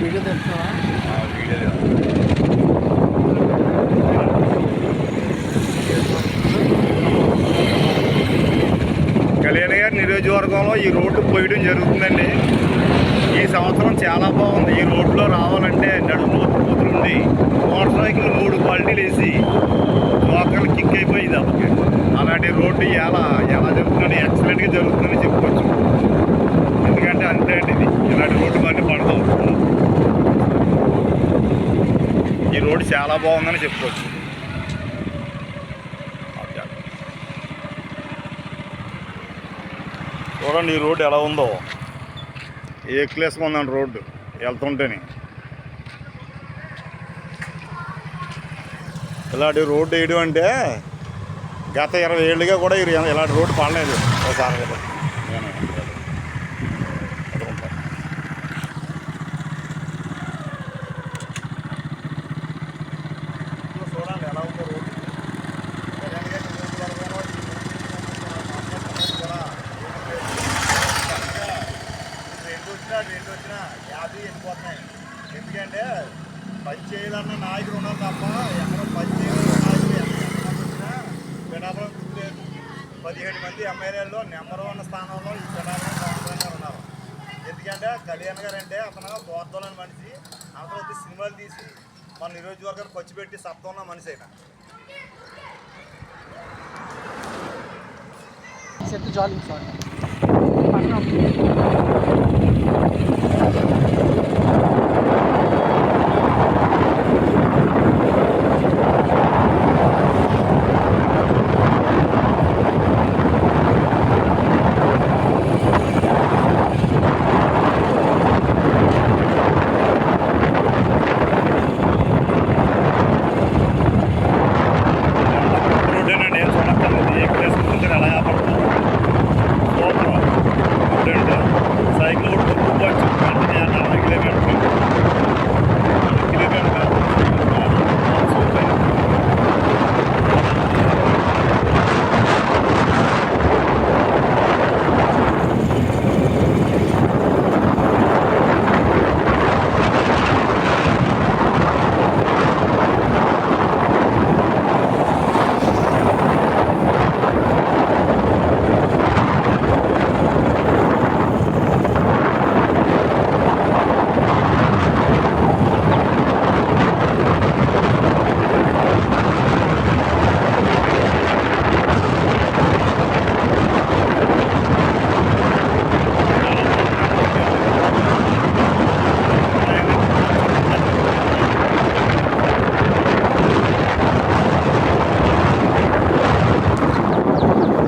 Video తెస్తున్నావా? Video Kalyan గారి నియోజకవర్గంలో ఈ రోడ్డు పోయడం జరుగుతుందండి. ఈ సంవత్సరం చాలా బాగుంది. ఈ రోడ్లో రావాలంటే నడుము కూతురుండి మోటార్ సైకిల్ 3 క్వాలిటీలు వేసి లోకల్ కిక్ అయిపోయింది అప్పటికి. అలాంటి రోడ్డు ఎలా జరుగుతుందని ఎక్సలెంట్గా జరుగుతుందని చెప్పుకోవచ్చు. ఎందుకంటే అంతే అండి, ఇది ఇలాంటి రోడ్డు బండి పడతాం. ఈ రోడ్డు చాలా బాగుందని చెప్పుకోవచ్చు. చూడండి ఈ రోడ్డు ఎలా ఉందో, ఏ క్లాస్గా ఉందండి రోడ్డు వెళ్తుంటేనే. ఇలాంటి రోడ్డు వేయడం అంటే గత 20 ఏళ్ళుగా కూడా ఇలాంటి రోడ్డు పడలేదు. ఒకసారి కదా నేను చూడండి ఎలా ఉందో రోడ్డు. రెండు వచ్చినా 50 వెళ్ళిపోతున్నాయి. ఎందుకంటే పని చేయాలన్న నాయకులు ఉన్నారు తప్ప ఎక్కడ పని చేయాలన్న నాయకులు ఎంతమంది వచ్చినా పిఠాపురం గుర్తులేదు. 17 మంది ఎమ్మెల్యేల్లో నెంబర్ 1 స్థానంలో ఈ పిఠాపురం పవన్ గారు ఉన్నారు. ఎందుకంటే కళ్యాణ్ గారు అంటే అతను తోటలోని మనిషి, అతను వచ్చి సినిమాలు తీసి మన నియోజకవర్గాన్ని ఖర్చు పెట్టి సత్తా ఉన్న మనిషి అయినా. సెట్ జాలింగ్ సార్.